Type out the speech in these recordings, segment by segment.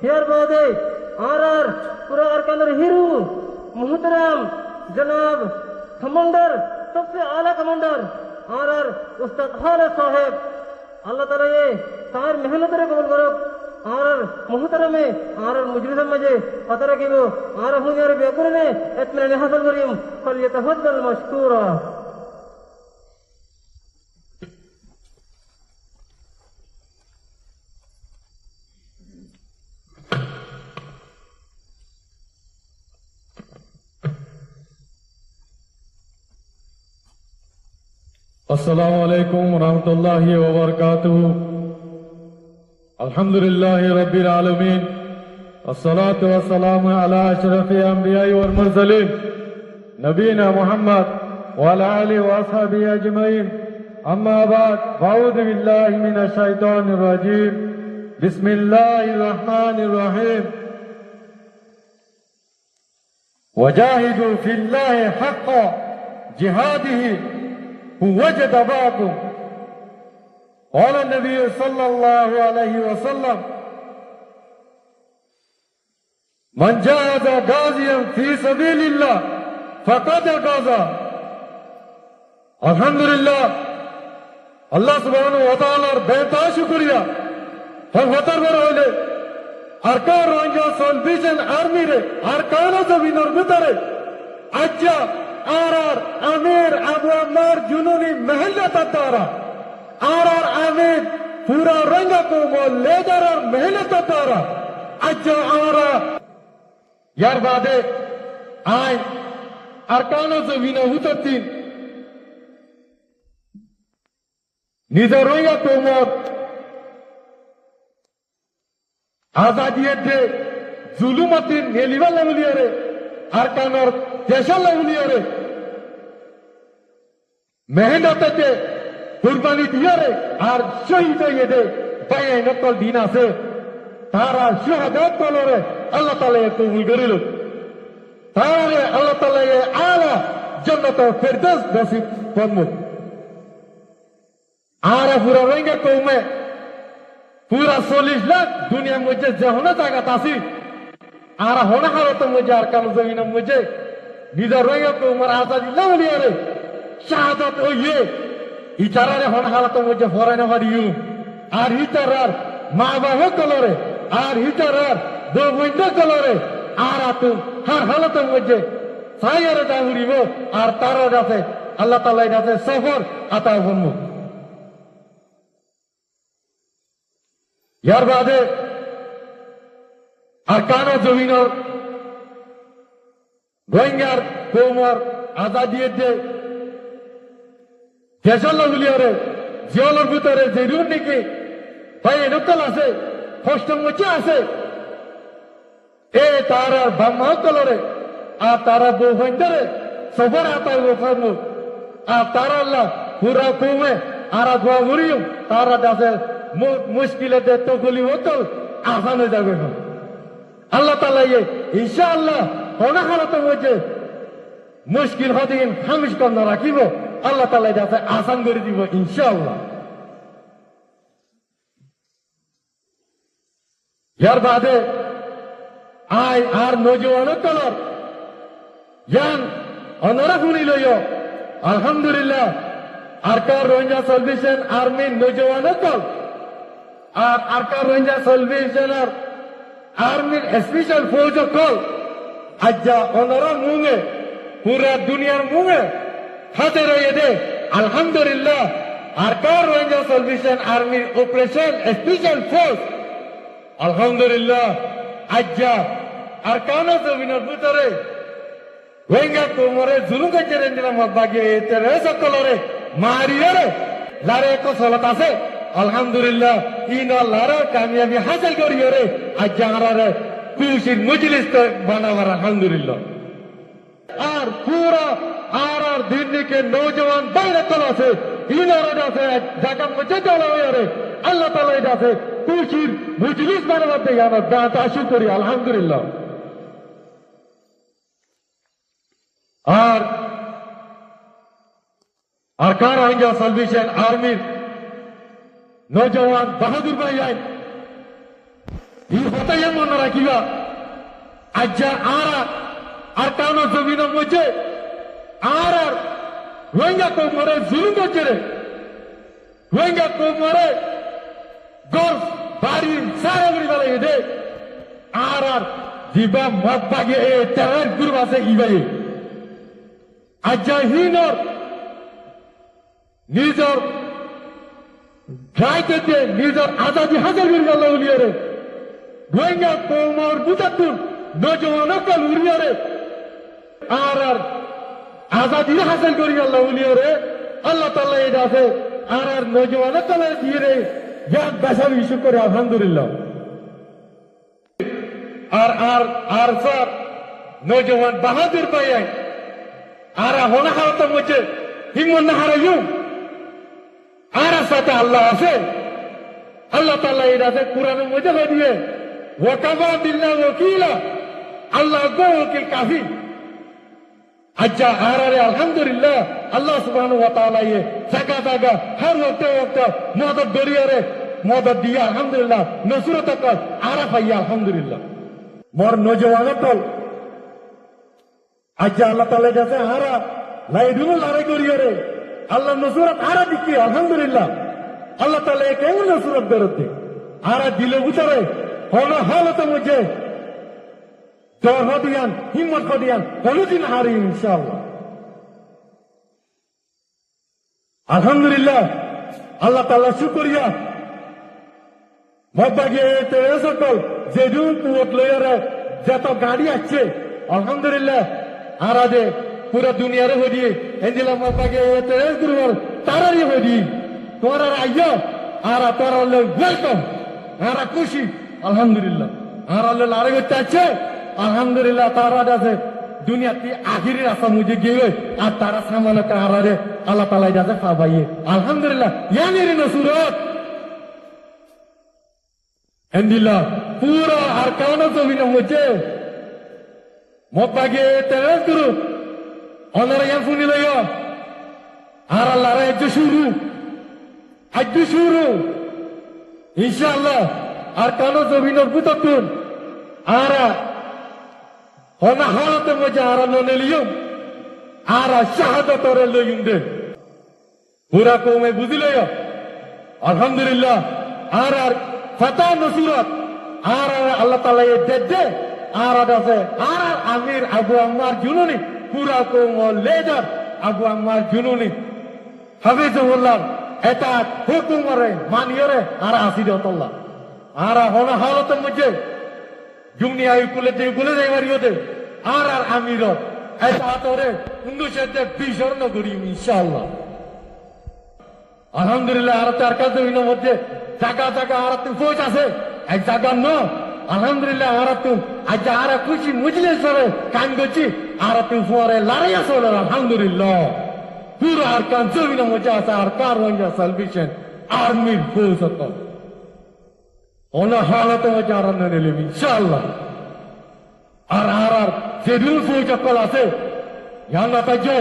यार बादे आर पूरा अरकानर हीरो मोहतरम जनाब कमांडर सबसे आला कमांडर आर उस्ताद खालिद साहब अल्लाह ताला ये तार मेहनत रे कबूल करो आर मोहतरमे आर मुजरिम मजे पता रखिबो आर हुन यार बेकुर ने इत्मीनान हासिल करियम फलियतफद्दल मशकूरा अस्सलामु अलैकुम वरहमतुल्लाहि वबरकातुहू अल्हम्दुलिल्लाहि रब्बिल आलमीन अस्सलातु वस्सलामु अला अशरफिल अंबिया'i वल मुरसलीन नबीना मुहम्मद व अला आलिहि व अस्हाबिहि अजमईन अम्मा बाद अऊज़ु बिल्लाहि मिनश शैतानिर रजीम बिस्मिल्लाहिर रहमानिर रहीम वजाहिदू फिल्लाहि हक़्क़ जिहादिही वजद बाकुम قال النبي صلى الله عليه وسلم من جاهد غازيا في سبيل الله فقد غزا আলহামদুলিল্লাহ আল্লাহ সুবহানাহু ওয়া তাআলার বেতা শুকরিয়া হতার বড় হইলে আরকার রঞ্জা সালভেশন আর্মি রে আরকান জমিনের ভিতরে আজ্জা आर आमिर अबू अम्मार जुनूनी मेहनत तारा आर आमिर पूरा रंग को वो लेदर और मेहनत तारा अच्छा आर यार बादे आय अरकानों से विना उतरती निजर रंग को वो आजादी दे जुलुमती नेलीवाल लगलिया रे अरकानों देशल लगलिया रे मेहनत दे कुर्बानी दिया रे और शहीद ये दे पाए नकल दीना से तारा शहादत कलो रे अल्लाह ताला ये कबूल करिलो तारा रे अल्लाह ताला ये आला जन्नत फिरदौस नसीब फरमो आरा पूरा रहेंगे तो मैं पूरा 40 लाख दुनिया मुझे जहना जागा तासी आरा होना हालत मुझे अरकान जमीन मुझे निजा रहेंगे तो उमर आजादी ना लिया रे शहादत ओ ये इचारा रे होना हालत मुझे फौरन हरियू आर इचारार माँ बाबा कलोरे आर इचारार दो विंडो कलोरे आरा तुम हर हालत मुझे सायर जाऊरी वो आर तारा जाते अल्लाह ताला जाते सफर आता फरमो यार बादे अरकानो जमीनर रोहिंग्यार कोमर आजादी दे देशल लगलियारे जियालर ভিতরে যে রুন নাকি ভাই নকল আছে কষ্ট মুচে আছে এ তারা বাম্মা কলরে আ তারা বহন্দরে সফর আতা ওখানে আ তারা আল্লাহ পুরা কোমে আরা দোয়া করিও তারা দাসে মুশকিলে দে তো গলি হতো আসান হয়ে যাবে আল্লাহ তাআলা ये इंशाअल्लाह होना हालत मुझे मुश्किल हदिन हमिश करना राखिबो अल्लाह ताला जाते आसान कर দিব इंशाअल्लाह यार बादे आय आर नौजवान कलर यान अनरा हुनी लयो अल्हम्दुलिल्लाह आरकार रोहिंग्या सल्वेशन आर्मी नौजवान कल আর আরকার রোহিঙ্গা সালভেশনার আর্মির স্পেশাল ফৌজ কল আজ্জা অনরা মুঙে পুরা দুনিয়ার মুঙে হাতে রয়ে দে আলহামদুলিল্লাহ আরকার রোহিঙ্গা সালভেশন আর্মির অপারেশন স্পেশাল ফোর্স আলহামদুলিল্লাহ আজ্জা আরকানো জমিনের ভিতরে রোহিঙ্গা কোমরে জুলুম করছে দিলাম বাগে তেরে সকলরে মারিয়ে লারে এক সলত আছে अल्हम्दुलिल्लाह इन लारा कामयाबी हासिल करियो रे आज जारा रे खुशी मजलिस तो बनावर अल्हम्दुलिल्लाह और पूरा आर दिल्ली के नौजवान बाहर कला से इन राजा से ढाका मुझे चला हुआ रे अल्लाह ताला इधर से खुशी मजलिस बनावर दे यार दाता शुक्रिया अल्हम्दुलिल्लाह और अरकान रोहिंग्या सल्वेशन आर्मी नौजवान बहादुर भाई आए এই হতাইয়া মনে রাখিবা আজ্জা আর কানো জমিন মধ্যে আর রোহিঙ্গা কৌমরে জুলুম করছে রে রোহিঙ্গা কৌমরে গল্ফ বাড়ি সারা গুড়ি বেলা দে আর দিবা মত বাগে এ তেরার গুরু আছে ইবাই আজ্জা হিনর নিজর গাইতে নিজর আজাদি হাজার গুড়ি বেলা উলিয়ে রে রোহিঙ্গা কৌমর বুতাতুন নজওয়ান কল উলিয়ে রে আর আজাদি হাসিল করি আল্লাহ উলিয়ে রে আল্লাহ তাআলা এটা আছে আর নজওয়ান কল দিয়ে রে ইয়াদ বাসা ইস্যু করে আলহামদুলিল্লাহ আর সব নজওয়ান বাহাদুর পাই আর হোনা হারত মধ্যে হিম্মত না হারাইও আর সাথে আল্লাহ আছে আল্লাহ তাআলা এটা আছে কোরআনের মধ্যে দিয়ে ওয়াকাফা বিল্লাহি ওয়াকিলা আল্লাহ গো ওকিল কাফি আচ্ছা আরে আলহামদুলিল্লাহ আল্লাহ সুবহানাহু ওয়া তাআলা ये জায়গা জায়গা हर वक्त मदद दरिया रे मदद दिया अल्हम्दुलिल्लाह नसरत का आरा पाइया अल्हम्दुलिल्लाह मोर नौजवान तल अच्छा अल्लाह ताला जैसे हारा लाइडुल लारे करिया रे अल्लाह नसरत आरा दिखी अल्हम्दुलिल्लाह अल्लाह ताला एक एंग नसरत देरते आरा दिले उतरे होना हालत मुझे जोर हो दियान हिम्मत हो दियान दिन हारी इंशाअल्लाह अल्हम्दुलिल्लाह अल्लाह ताला शुक्रिया मबागे तेरे सकल जेडुन पुवत लयरे जतो गाड़ी अच्छे अल्हम्दुलिल्लाह आरादे पूरा दुनिया रे होदी एंदिला मबागे तेरे गुरुवर तारारी होदी तोरा आइयो आरा तोरा ले वेलकम आरा खुशी अल्हम्दुलिल्लाह आरा ले लारे गच्चा अच्छे अल्हम्दुलिल्लाह तारा दासे दुनिया की आखिरी रास्ता मुझे गए और तारा सामान का आरारे अल्लाह ताला दासे फाबाइए अल्हम्दुलिल्लाह या मेरी नसरत एंदिला पूरा अरकानो जमीन मुझे मबागे तेरे गुरु ऑनर या फुनी लयो आरा लारे अज्जु शुरू इंशाअल्लाह अरकानो जमीन बुतकुन आरा होना हालत मुझे आरा नोने लियो आरा शहादत और लोयुम दे पूरा को मैं बुझी लियो अल्हम्दुलिल्लाह आरा फता नसरत आरा अल्लाह ताला ये दे आरा दसे आरा अमीर अबू अम्मार जुनूनी पूरा को मो लेदर अबू अम्मार जुनूनी हफिजुल्लाह एता हुकुम रे मानियो रे आरा आसिदतुल्लाह आरा होना हालत मुझे जुमनी आई कुले दे मारियो दे आर आमिरत ऐसा तोरे उन्दुशे दे बिशर्न गुरी इंशाअल्लाह अल्हम्दुलिल्लाह आर तार का जमीन मध्य জায়গা জায়গা আর তুই ফৌজ আছে এক জায়গা ন আলহামদুলিল্লাহ আর তুই আজ আর খুশি মুজলিস করে কান গছি আর তুই ফরে লারিয়া সোনা আলহামদুলিল্লাহ পুরো আর কান জমিন মধ্যে আছে আর কার রঞ্জা সালভেশন আর্মির ফৌজ তো ওনা হালতে মধ্যে আর নেলে ইনশাআল্লাহ আর যেদিন ফৌজ কল আছে ইয়ানা তাজে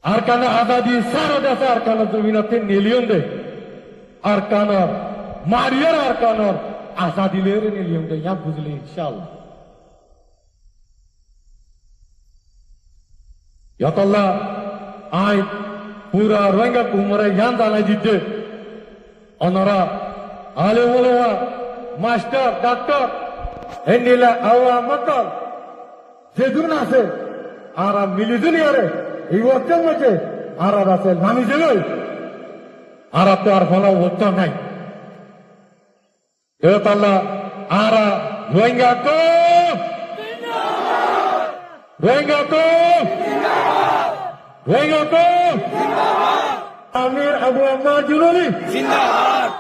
আর কানা আজাদি সারা দেশে আর কানা জমিনতে নিলিয়ন দে আর কানা মারিয়ার আর কানা আজাদি লেরে নিলিয়ন দে ইয়া বুঝলে ইনশাআল্লাহ या तो अल्लाह आय पूरा रोहिंग्या कुमरे यान दाना जिद्दे अनरा आले उलमा मास्टर डॉक्टर एंडिला आवा मतल जेदुन আছে आरा मिलिजुनी आरे এই ওয়াক্ত মধ্যে আরা রাসেল নামি জেল আরা তো আর ভালো হতো নাই এ তো আল্লাহ আরা রোহিঙ্গা কো रोहिंग्या को रोहिंग्या को आमिर अबू अम्मार जुनूनी जिंदाबाद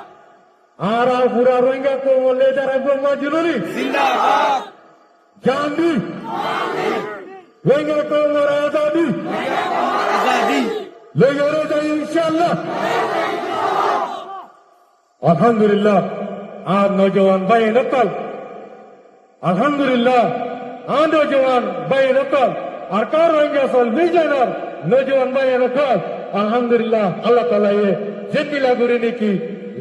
आरा पूरा रोहिंग्या को लेदर अबू अम्मार जुनूनी जिंदाबाद गांधी रोहिंग्या को हमारा आजादी ले जाइए इंशाअल्लाह अल्हम्दुलिल्लाह आज नौजवान भाई नकल अल्हम्दुलिल्लाह नौजवान भाई नकल अरकार रोहिंग्या सल्वेशन नौजवान भाई नकल अल्हम्दुलिल्लाह अल्लाह ताला ये जिंदगी लागुरी की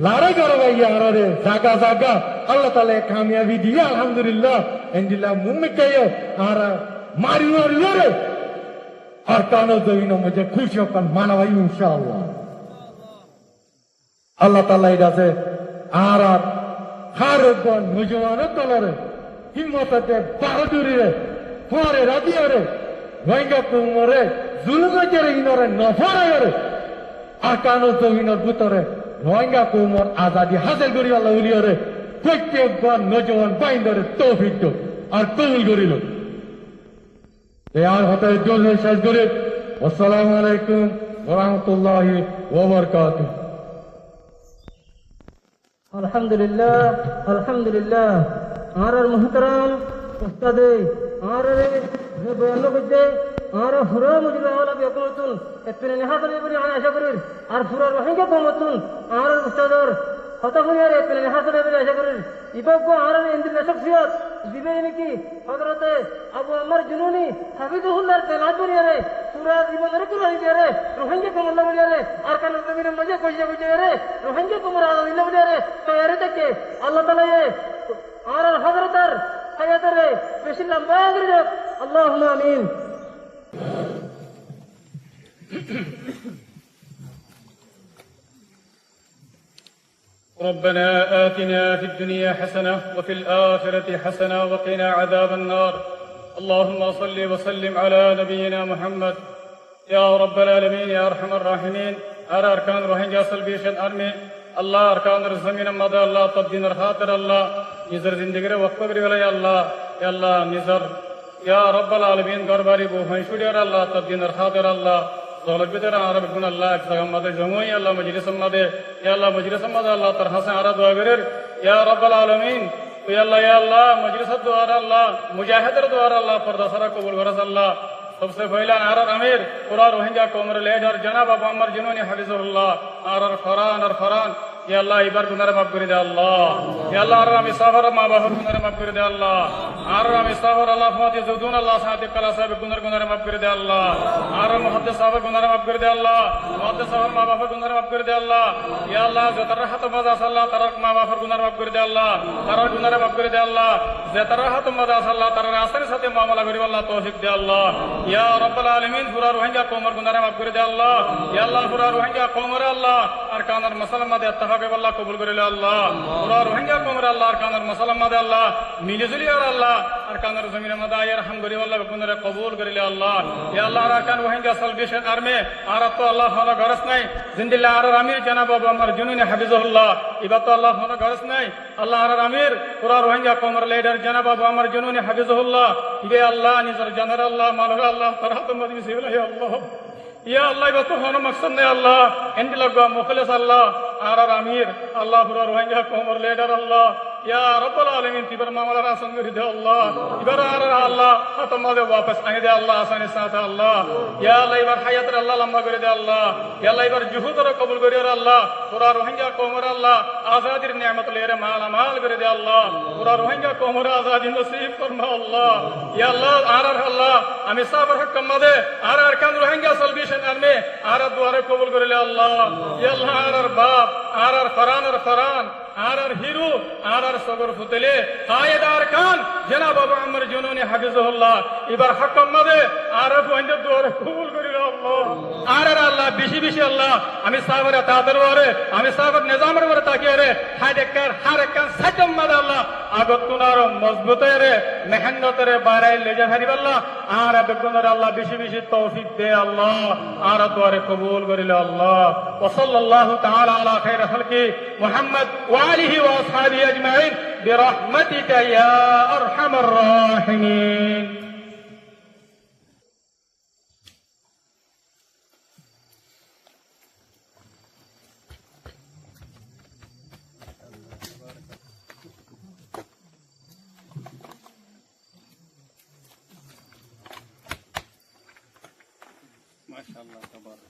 lare karo bhai arare zaga Allah taala kamyabi diya alhamdulillah endilla mummikayo ara mari lare arkano zavino mujhe khush hokan manavai inshallah Allah taala idase ara har gon nojwano tolare himmatate baradurire hore radiyare Rohingya kumore zulme jere inore nafare arkano zavino butore Rohingya kumor azadi hasil kori Allah uliyore প্রত্যেকবার নজওয়ান বাইন্দারে তৌফিক দাও আর কবুল করিল আর হতে জন্য শেষ করে আসসালামু আলাইকুম ওয়া রাহমাতুল্লাহি ওয়া বারাকাতুহু আলহামদুলিল্লাহ আর মুহতারাম উস্তাদে আর যে বয়ান করতে আর হুরা মুজিবা ওয়ালা বিয়াকুতুন এতনে নিহাদরে বনি আশা করি আর পুরা রোহিঙ্গা কমতুন আর উস্তাদর হতা হইয়ারে এতনে নিহাদরে বনি আশা করি ইবাগো আর ইন্দিল শখসিয়ত দিবে নাকি হযরতে আবু আমর জুনুনি হাফিজুল্লাহ তেলাত বনিয়ারে পুরা জীবনের কুরআন দিয়ারে রোহিঙ্গা কমল্লা বনিয়ারে আর কান জমিনে মজা কইয়া কইয়ারে রোহিঙ্গা কমরা আল্লাহ বনিয়ারে তো এর থেকে আল্লাহ তাআলা আর হযরতার হায়াতেরে বেশি লম্বা করে দাও আল্লাহুম্মা আমিন ربنا آتنا في الدنيا حسنة وفي الآخرة حسنة وقنا عذاب النار اللهم صل وسلم على نبينا محمد يا رب العالمين يا أرحم الراحمين أرى أركان روهينجا سلبيشن أرمي الله أركان الزمين مدى الله تبدين الخاطر الله نزر زندگی وقت بری ولی الله يا الله نزر يا رب العالمين غرباري بو هنشودي الله تبدين الخاطر الله ظلم بدر عرب بن الله اكثر مدى جمعي الله مجلس مدى يا الله مجلس مدى الله ترحسن عرض وغير يا رب العالمين يا الله مجلس الدوار الله مجاهد الدوار الله فرد سرا قبول ورس الله सबसे पहला आरर अमीर पूरा रोहिंग्या कोमर लेडर जनाब अबू अमर जिन्होंने हफिजुल्लाह आरर फरान या अल्लाह इबर गुनाह माफ कर दे अल्लाह या अल्लाह आरर अमी सफर मा बाहर गुनाह माफ कर दे अल्लाह आरर अमी सफर अल्लाह फाति जुदून अल्लाह साथ कला साहब गुनाह माफ कर दे अल्लाह आरर मुहद्दिस साहब गुनाह माफ कर दे अल्लाह मुहद्दिस साहब मा बाहर गुनाह माफ कर दे अल्लाह या अल्लाह जतरहत मजा सल्ला तरक मा बाहर गुनाह माफ कर दे अल्लाह तरक गुनाह माफ कर दे अल्लाह जतरहत मजा सल्ला तरक आसन साथे मामला करी अल्लाह तौफीक दे अल्लाह या रब्बल आलमीन पूरा रोहिंग्या कोमर गुनाह माफ कर दे अल्लाह या अल्लाह पूरा रोहिंग्या कोमर अल्लाह अरकान और मसलमा दे इत्तेफाक अल्लाह कबूल करे अल्लाह पूरा रोहिंग्या कोमर अल्लाह अरकान और मसलमा दे अल्लाह मिलजुली और अल्लाह अरकान और जमीन मदा या रहम करे अल्लाह गुनाह कबूल करे अल्लाह या अल्लाह अरकान रोहिंग्या सल्वेशन आर्मी आरत तो अल्लाह हमारा गरज नहीं जिंदिल्लाह आरर अमीर जनाब अबू अमर जुनूनी हफिजुल्लाह इबात तो अल्लाह हमारा गरज नहीं अल्लाह आरर अमीर पूरा रोहिंग्या कोमर लीडर जनाब अबू अमर जुनूनी हफिजुल्लाह ये अल्लाह निजर जनर अल्लाह मालूम अल्लाह तरह तो मदवी से या अल्लाह या अल्लाह इबात तो हमारा मकसद नहीं अल्लाह इंद लगवा मुखलिस अल्लाह आरर अमीर अल्लाह पूरा रोहिंग्या कोमर लीडर अल्लाह या रब्बुल आलमीन तिबर मामला रासन कर दे अल्लाह इबर आरर अल्लाह खत्म दे वापस आने दे अल्लाह आसानी साथ अल्लाह या अल्लाह इबर हयात अल्लाह लंबा कर दे अल्लाह या अल्लाह इबर जुहूद और कबूल कर दे अल्लाह पूरा रोहिंग्या कोमर अल्लाह आजादी नेमत ले रे माल कर दे अल्लाह पूरा रोहिंग्या कोमर आजादी नसीब फरमा अल्लाह या अल्लाह आरर अल्लाह আমি সাবর হক কমদে আরর কান রোহিঙ্গা সলভেশন আর্মি আরর দুয়ারে কবুল করে আল্লাহ ইয়া আল্লাহ আরর বাপ আরর ফরান आरर हिरू आरर सबर फुतले हायदार खान जनाब अबू अमर जुनूनी हफिजुल्लाह इबर हकम मदे आरर वंदे दोर कबूल करि अल्लाह आरर अल्लाह बिशी अल्लाह आमी साबर तादर वरे आमी साबर निजामर वरे ताकिये रे हायदेकर हारकन सजम मदे अल्लाह আগত কুনার মজবুতে রে মেহনত রে বারাই লেজা হারিব আল্লাহ আর বেগুনার আল্লাহ বেশি তৌফিক দে আল্লাহ আর তোরে কবুল করিলে আল্লাহ ওয়া সাল্লাল্লাহু তাআলা আলা খাইর খালকি মুহাম্মদ ওয়া আলিহি ওয়া আসহাবিহি আজমাইন বিরহমাতিকা ইয়া আরহামার রাহিমিন माशाअल्लाह तबारक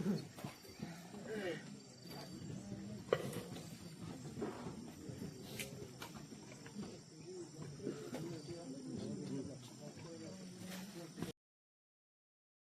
ঠিক আছে